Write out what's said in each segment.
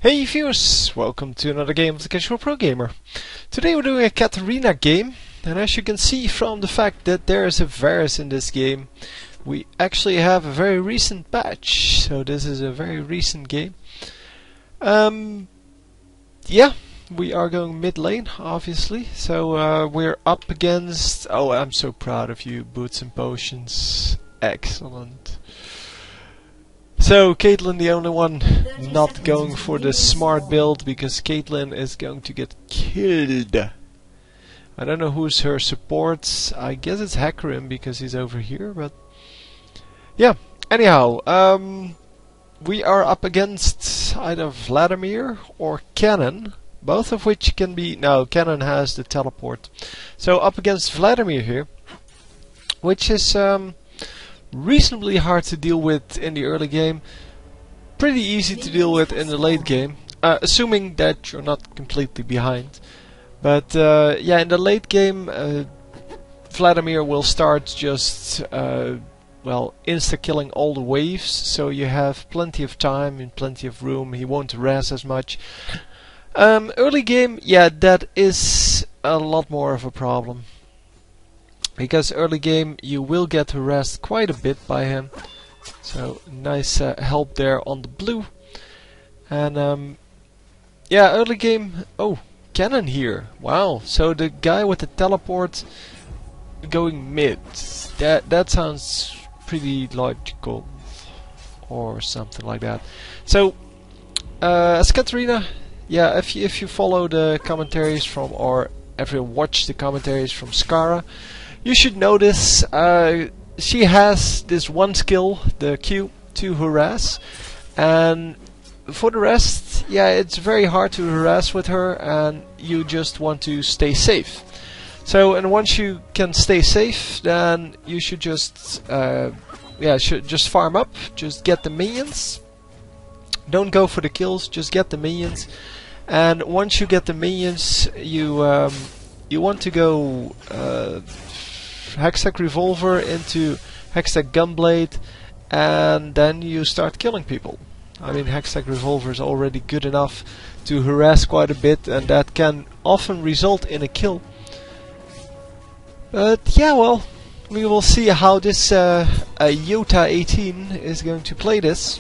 Hey viewers, welcome to another game of the Casual Pro Gamer. Today we're doing a Katarina game, and as you can see from the fact that there is a virus in this game, we actually have a very recent patch, so this is a very recent game. Yeah, we are going mid lane, obviously, so we're up against... Oh, I'm so proud of you, Boots and Potions. Excellent. So, Caitlyn the only one not going for the smart build, because Caitlyn is going to get killed. I don't know who's her support. I guess it's Hackerim because he's over here, but... Yeah, anyhow, we are up against either Vladimir or Cannon, both of which can be... No, Cannon has the teleport. So, up against Vladimir here, which is... reasonably hard to deal with in the early game, pretty easy to deal with in the late game, assuming that you're not completely behind. But yeah, in the late game, Vladimir will start just well, insta-killing all the waves, so you have plenty of time and plenty of room. He won't harass as much. Early game, yeah, that is a lot more of a problem. Because early game you will get harassed quite a bit by him. So nice help there on the blue. And yeah, early game... Oh, Cannon here. Wow, so the guy with the teleport going mid. That sounds pretty logical. Or something like that. So, as Katarina, yeah, if you follow the commentaries from... Or if you watch the commentaries from Skara, you should notice she has this one skill, the Q, to harass, and for the rest, yeah, it's very hard to harass with her, and you just want to stay safe. So, and once you can stay safe, then you should just, yeah, should just farm up, just get the minions. Don't go for the kills, just get the minions. And once you get the minions, you want to go Hextech Revolver into Hextech Gunblade, and then you start killing people. I mean, Hextech Revolver is already good enough to harass quite a bit, and that can often result in a kill. But yeah, well, we will see how this Iota 18 is going to play this.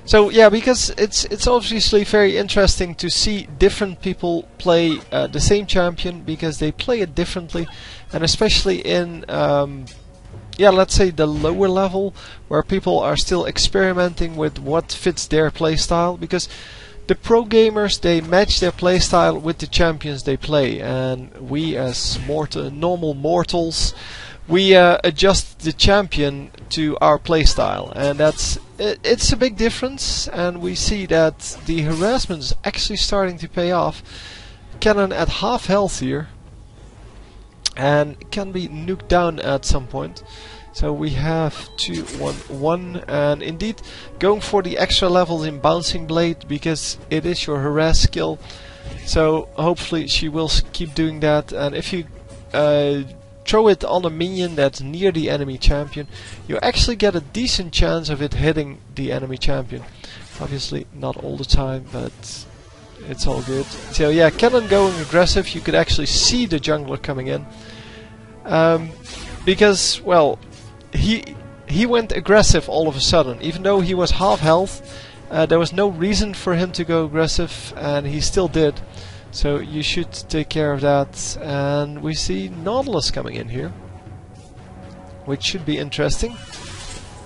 So yeah, because it's obviously very interesting to see different people play the same champion, because they play it differently, and especially in yeah, let's say the lower level, where people are still experimenting with what fits their playstyle, because the pro gamers, they match their playstyle with the champions they play, and we as normal mortals, we adjust the champion to our playstyle, and it's a big difference. And we see that the harassment is actually starting to pay off. Cannon at half health here, and can be nuked down at some point. So we have 2-1-1, and indeed going for the extra levels in Bouncing Blade, because it is your harass skill. So hopefully she will keep doing that, and if you throw it on a minion that's near the enemy champion, you actually get a decent chance of it hitting the enemy champion. Obviously not all the time, but it's all good. So yeah, Cannon going aggressive. You could actually see the jungler coming in, because, well, he went aggressive all of a sudden. Even though he was half health, there was no reason for him to go aggressive, and he still did. So you should take care of that. And we see Nautilus coming in here, which should be interesting.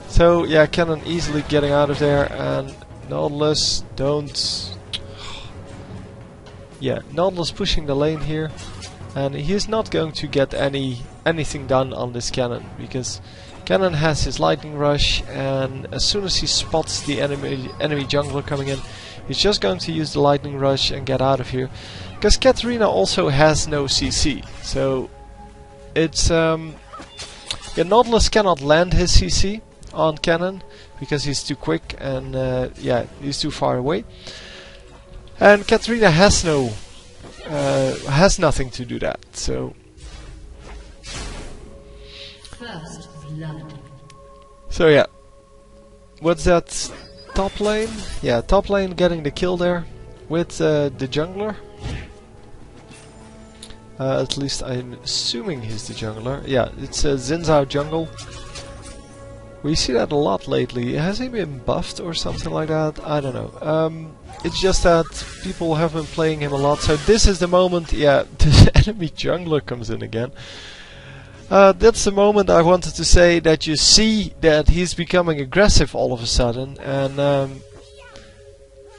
So yeah, Cannon easily getting out of there, and Nautilus don't... Yeah, Nautilus pushing the lane here, and he's not going to get anything done on this Cannon, because Cannon has his Lightning Rush, and as soon as he spots the enemy jungler coming in, he's just going to use the Lightning Rush and get out of here. Because Katarina also has no CC, so it's yeah, Nautilus cannot land his CC on Cannon because he's too quick, and yeah, he's too far away. And Katarina has nothing to do that. So First blood. So yeah, what's that? top lane. Yeah, top lane getting the kill there with the jungler. At least I'm assuming he's the jungler. Yeah, it's Xin Zhao jungle. We see that a lot lately. Has he been buffed or something like that? I don't know. It's just that people have been playing him a lot. So this is the moment, yeah, the enemy jungler comes in again. That's the moment I wanted to say that you see that he's becoming aggressive all of a sudden. And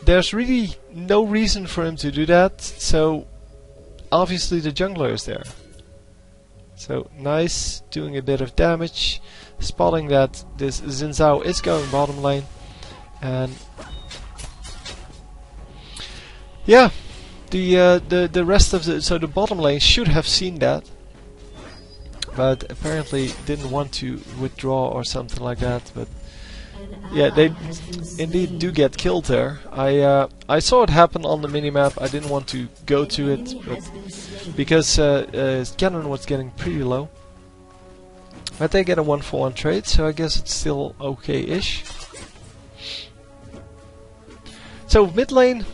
there's really no reason for him to do that. So obviously the jungler is there. So nice, doing a bit of damage. Spotting that this Xin Zhao is going bottom lane, and yeah, the rest of the bottom lane should have seen that, but apparently didn't want to withdraw or something like that. But yeah, they indeed do get killed there. I saw it happen on the minimap. I didn't want to go to it, but because Cannon was getting pretty low. But they get a 1-for-1 trade, so I guess it's still okay-ish. So mid lane,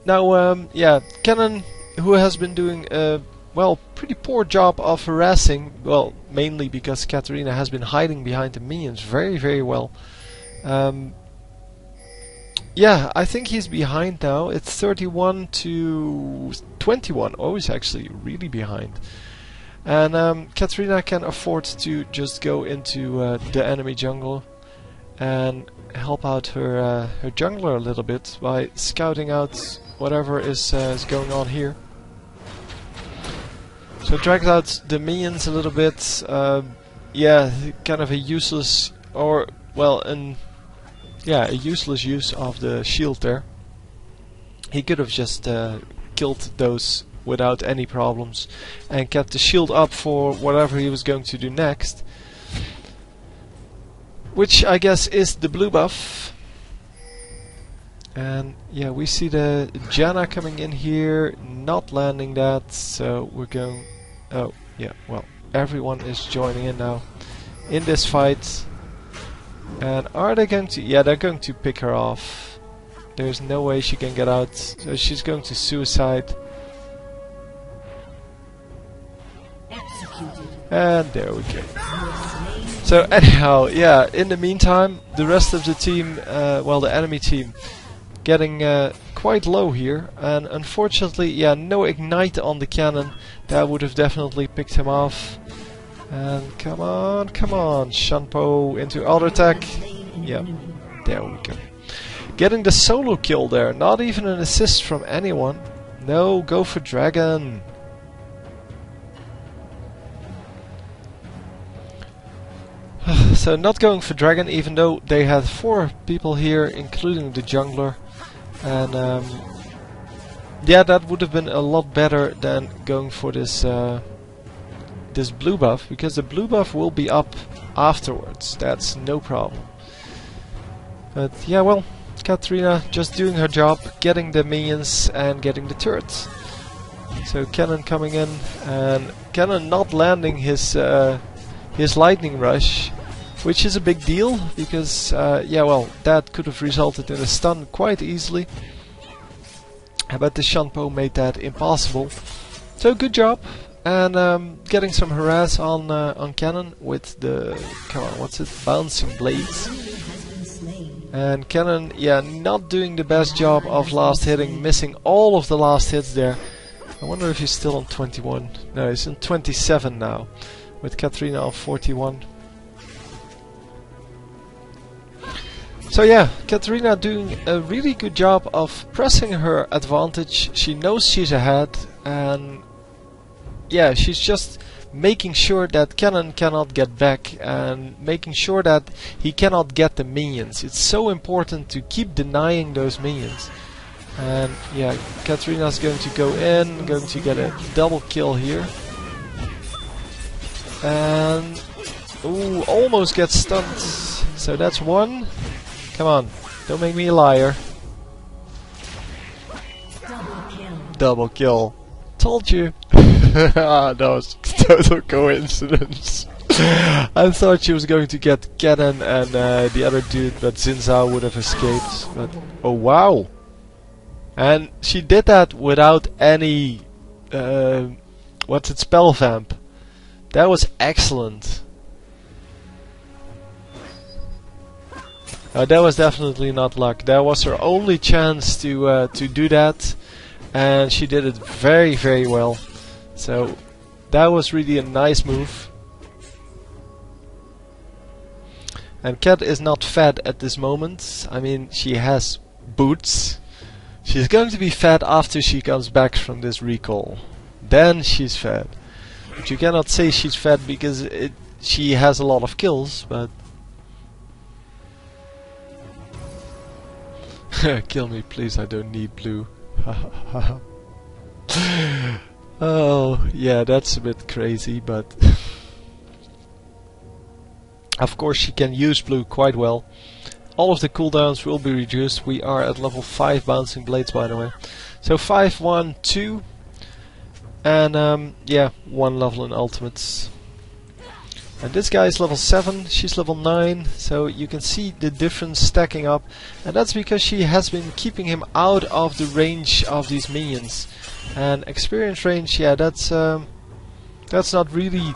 now yeah, Cannon, who has been doing a pretty poor job of harassing, well, mainly because Katarina has been hiding behind the minions very well. Yeah, I think he's behind now. It's 31 to 21. Oh, he's actually really behind. And Katarina can afford to just go into the enemy jungle and help out her jungler a little bit by scouting out whatever is going on here. So drags out the minions a little bit. Yeah, kind of a useless, or well, a useless use of the shield there. He could have just killed those without any problems and kept the shield up for whatever he was going to do next, which I guess is the blue buff. And yeah, we see the Janna coming in here, not landing that, so we're going... oh yeah, well, everyone is joining in now in this fight. And are they going to... yeah, they're going to pick her off. There's no way she can get out, so she's going to suicide. And there we go. So anyhow, yeah, in the meantime, the rest of the team, well, the enemy team, getting quite low here. And unfortunately, yeah, no ignite on the cannon. That would have definitely picked him off. And come on, Shanpo into auto attack. Yeah, there we go. Getting the solo kill there, not even an assist from anyone. No, go for dragon. So not going for dragon, even though they had 4 people here, including the jungler. And yeah, that would have been a lot better than going for this this blue buff, because the blue buff will be up afterwards. That's no problem. But yeah, well, Katarina just doing her job, getting the minions and getting the turrets. So Cannon coming in, and Cannon not landing his lightning rush, which is a big deal, because yeah, well, that could have resulted in a stun quite easily, but the Shanpo made that impossible. So good job. And getting some harass on Cannon with the, come on, what's it, bouncing blades. And Cannon, yeah, not doing the best job of last hitting, missing all of the last hits there. I wonder if he's still on 21. No, he's on 27 now, with Katarina on 41. So yeah, Katarina doing a really good job of pressing her advantage. She knows she's ahead, and yeah, she's just making sure that Cannon cannot get back, and making sure that he cannot get the minions. It's so important to keep denying those minions. And yeah, Katarina's going to go in, going to get a double kill here. And ooh, almost gets stunned. So that's one. Come on, don't make me a liar. Double kill. Told you. Ah, that was total coincidence. I thought she was going to get Cannon and the other dude, but Zinzao would have escaped. But oh wow! And she did that without any what's it, spell vamp. That was excellent. That was definitely not luck. That was her only chance to do that, and she did it very, very well. So that was really a nice move. And Cat is not fed at this moment. I mean, she has boots. She's going to be fed after she comes back from this recall. Then she's fed. But you cannot say she's fed because she has a lot of kills, but... Kill me, please, I don't need blue. Oh, yeah, that's a bit crazy, but... Of course, she can use blue quite well. All of the cooldowns will be reduced. We are at level 5 bouncing blades, by the way. So 5, 1, 2. And, yeah, 1 level in ultimates. And this guy is level 7, she's level 9, so you can see the difference stacking up. And that's because she has been keeping him out of the range of these minions. And experience range, yeah, that's not really...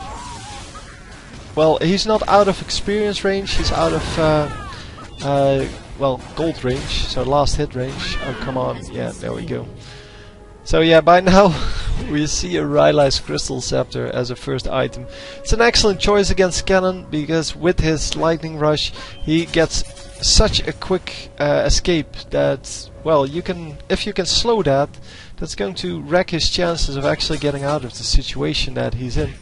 Well, he's not out of experience range, he's out of, well, gold range, so last hit range. Oh, come on, yeah, there we go. So yeah, by now we see a Rylai's Crystal Scepter as a first item. It's an excellent choice against Cannon because with his Lightning Rush he gets such a quick escape that, well, you can, if you can slow that, that's going to wreck his chances of actually getting out of the situation that he's in.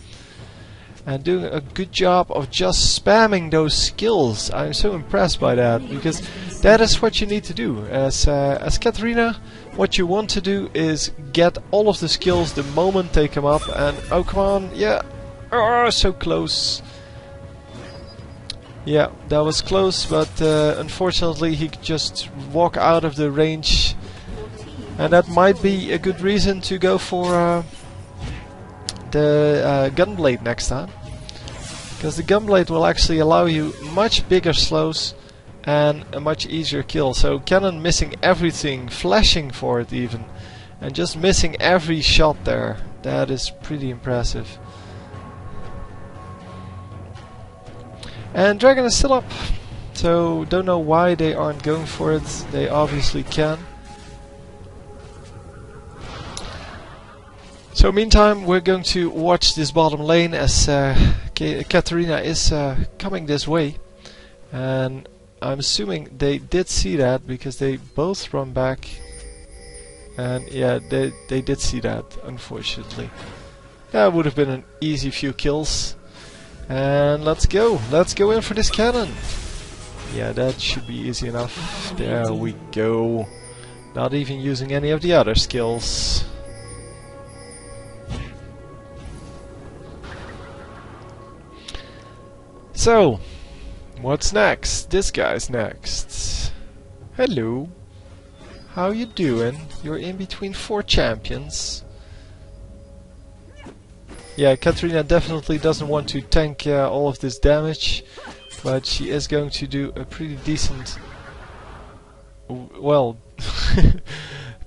And doing a good job of just spamming those skills. I'm so impressed by that, because that is what you need to do. As Katarina, what you want to do is get all of the skills the moment they come up, and oh come on, yeah, oh, so close. Yeah, that was close, but unfortunately he could just walk out of the range, and that might be a good reason to go for the Gunblade next time, because the Gunblade will actually allow you much bigger slows and a much easier kill. So Cannon missing everything, flashing for it even, and just missing every shot there, that is pretty impressive. And Dragon is still up, so don't know why they aren't going for it. They obviously can. So meantime, we're going to watch this bottom lane as Katarina is coming this way, and I'm assuming they did see that because they both run back, and yeah, they did see that, unfortunately. That would have been an easy few kills, and let's go in for this cannon. Yeah, that should be easy enough. There we go. Not even using any of the other skills. So, what's next? This guy's next. Hello. How you doing? You're in between 4 champions. Yeah, Katarina definitely doesn't want to tank all of this damage, but she is going to do a pretty decent... well...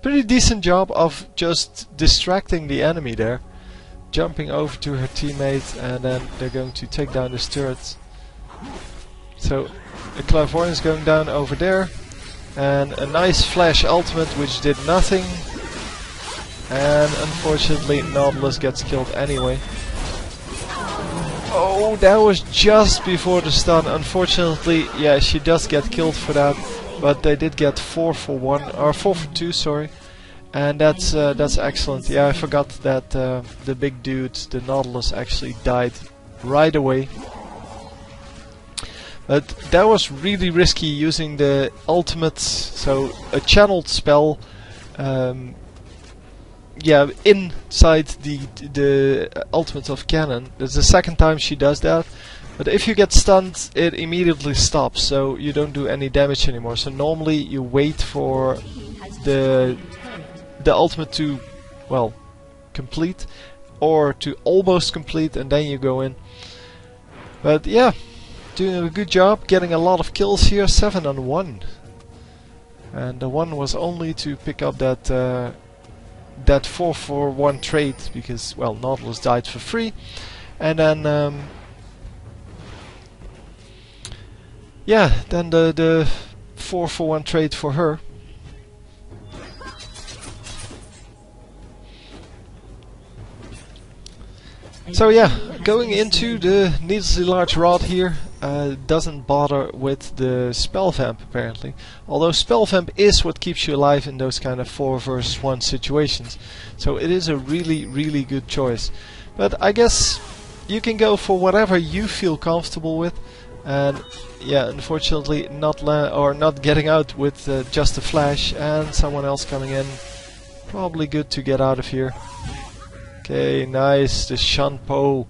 pretty decent job of just distracting the enemy there. Jumping over to her teammate, and then they're going to take down this turret. So the Clairvoyance going down over there, and a nice flash ultimate which did nothing, and unfortunately Nautilus gets killed anyway. Oh, that was just before the stun. Unfortunately, yeah, she does get killed for that, but they did get 4 for 1, or 4 for 2, sorry. And that's excellent. Yeah, I forgot that the big dude, the Nautilus, actually died right away. But that was really risky using the ultimate, so a channeled spell. Yeah, inside the ultimate of Cannon. That's the second time she does that. But if you get stunned, it immediately stops, so you don't do any damage anymore. So normally you wait for the ultimate to, well, complete, or to almost complete, and then you go in. But yeah, doing a good job, getting a lot of kills here, 7 on 1. And the one was only to pick up that that 4-for-1 trade, because, well, Nautilus died for free. And then yeah, then the 4-for-1 trade for her. So yeah, going into the needlessly large rod here doesn't bother with the spell vamp apparently. Although spell vamp is what keeps you alive in those kind of 4 versus 1 situations. So it is a really good choice. But I guess you can go for whatever you feel comfortable with. And yeah, unfortunately not getting out with just a flash and someone else coming in. Probably good to get out of here. Okay, nice, the Shanpo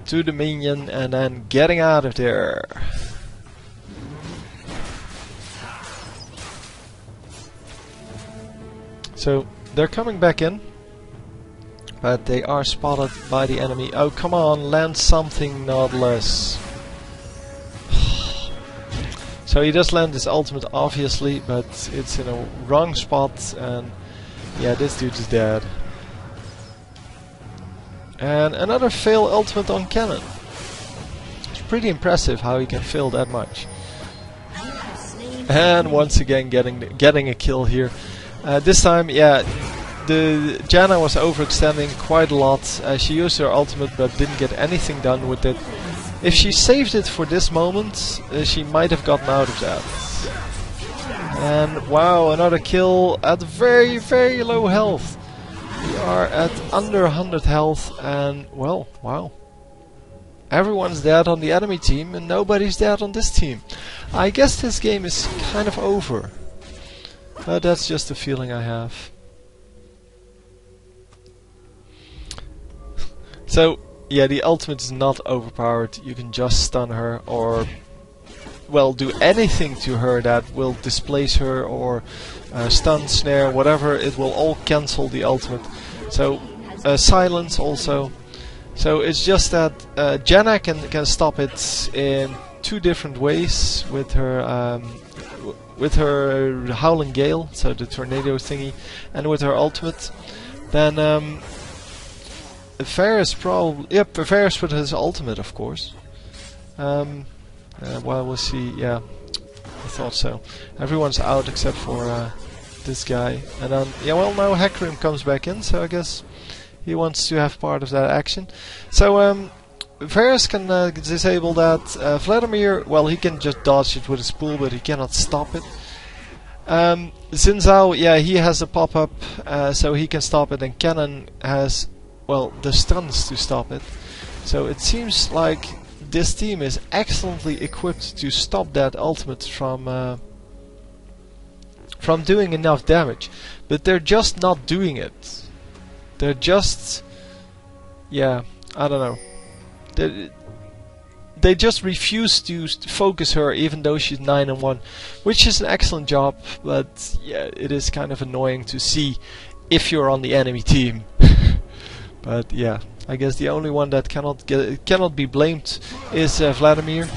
to the minion and then getting out of there. So they're coming back in, but they are spotted by the enemy. Oh, come on, land something, Nautilus. So he does land his ultimate obviously, but it's in a wrong spot and yeah, this dude is dead. And another fail ultimate on cannon. It's pretty impressive how he can fail that much. And once again getting a kill here. This time, yeah, the Janna was overextending quite a lot. She used her ultimate but didn't get anything done with it. If she saved it for this moment, she might have gotten out of that. And wow, another kill at very low health. We are at under 100 health and, well, wow. Everyone's dead on the enemy team and nobody's dead on this team. I guess this game is kind of over. But that's just a feeling I have. So, yeah, the ultimate is not overpowered. You can just stun her or, well, do anything to her that will displace her or stun, snare, whatever. It will all cancel the ultimate. So silence also. So it's just that Janna can stop it in 2 different ways with her Howling Gale, so the tornado thingy, and with her ultimate. Then Varus probably, yep, Varus with his ultimate, of course. Well, we'll see. Yeah, I thought so. Everyone's out except for this guy, and then yeah, well, now Hecarim comes back in, so I guess he wants to have part of that action. So Varus can disable that. Vladimir, well, he can just dodge it with his pool, but he cannot stop it. Xin Zhao, yeah, he has a pop-up, so he can stop it, and Cannon has, well, the stuns to stop it. So it seems like this team is excellently equipped to stop that ultimate from doing enough damage, but they're just not doing it. They're just, yeah, I don't know. They just refuse to focus her, even though she's 9 and 1, which is an excellent job. But yeah, it is kind of annoying to see if you're on the enemy team. But yeah, I guess the only one that cannot be blamed is Vladimir.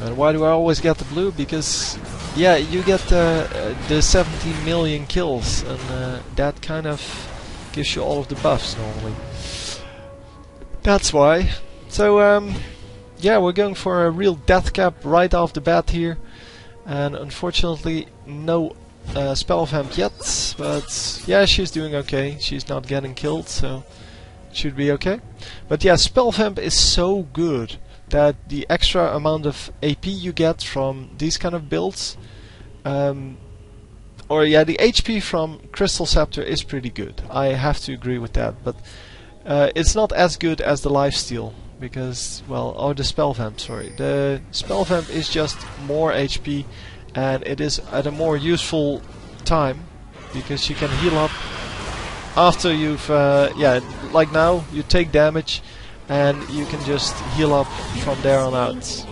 And why do I always get the blue? Because yeah, you get the 17 million kills, and that kind of gives you all of the buffs normally. That's why. So yeah, we're going for a real death cap right off the bat here, and unfortunately no spell vamp yet. But yeah, she's doing okay. She's not getting killed, so it should be okay. But yeah, spell vamp is so good that the extra amount of AP you get from these kind of builds, or yeah, the HP from Crystal Scepter is pretty good. I have to agree with that, but it's not as good as the lifesteal, because, well, or the spell vamp, sorry. The spell vamp is just more HP, and it is at a more useful time, because you can heal up after you've, yeah, like now, you take damage, and you can just heal up from there on out.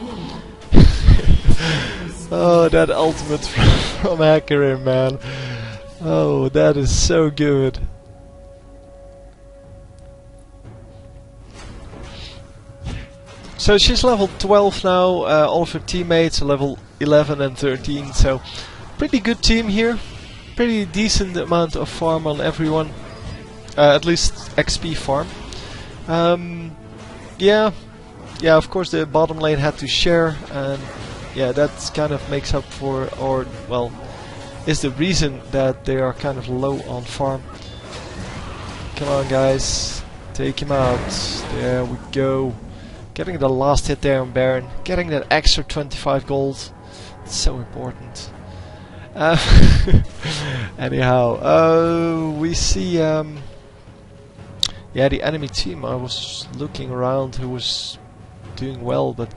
Oh, that ultimate from Hecarim, man. Oh, that is so good. So she's level 12 now, all of her teammates are level 11 and 13, so pretty good team here. Pretty decent amount of farm on everyone, at least XP farm. Yeah, of course the bottom lane had to share, and yeah, that kind of makes up for, or well, is the reason that they are kind of low on farm. Come on guys, take him out. There we go. Getting the last hit there on Baron, getting that extra 25 gold. It's so important. Anyhow, we see yeah, the enemy team. I was looking around who was doing well, but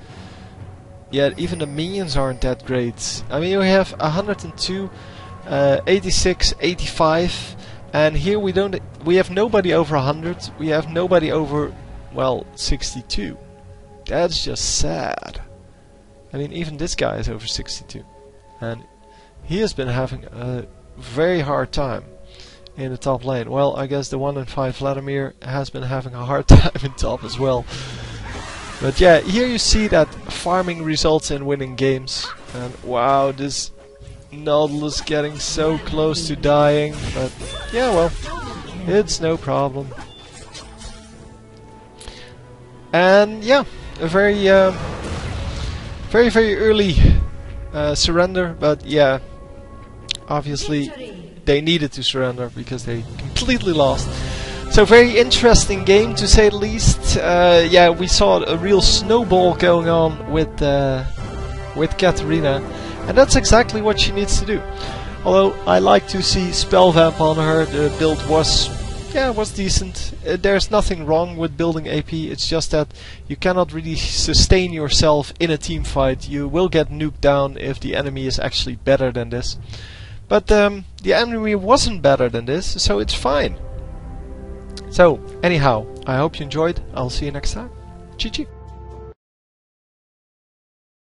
yeah, even the minions aren't that great. I mean, we have 102, 86, 85, and here we have nobody over 100. We have nobody over, well, 62. That's just sad. I mean, even this guy is over 62, and he has been having a very hard time in the top lane. Well, I guess the 1 in 5 Vladimir has been having a hard time in top as well. But yeah, here you see that farming results in winning games. And wow, this Nautilus getting so close to dying. But yeah, well, it's no problem. And yeah, a very early surrender. But yeah, obviously they needed to surrender because they completely lost. So very interesting game to say the least. Yeah, we saw a real snowball going on with Katarina, and that's exactly what she needs to do. Although I like to see spell vamp on her. The build was decent. There's nothing wrong with building AP. It's just that you cannot really sustain yourself in a team fight. You will get nuked down if the enemy is actually better than this. But the enemy wasn't better than this, so it's fine. So, anyhow, I hope you enjoyed. I'll see you next time. GG.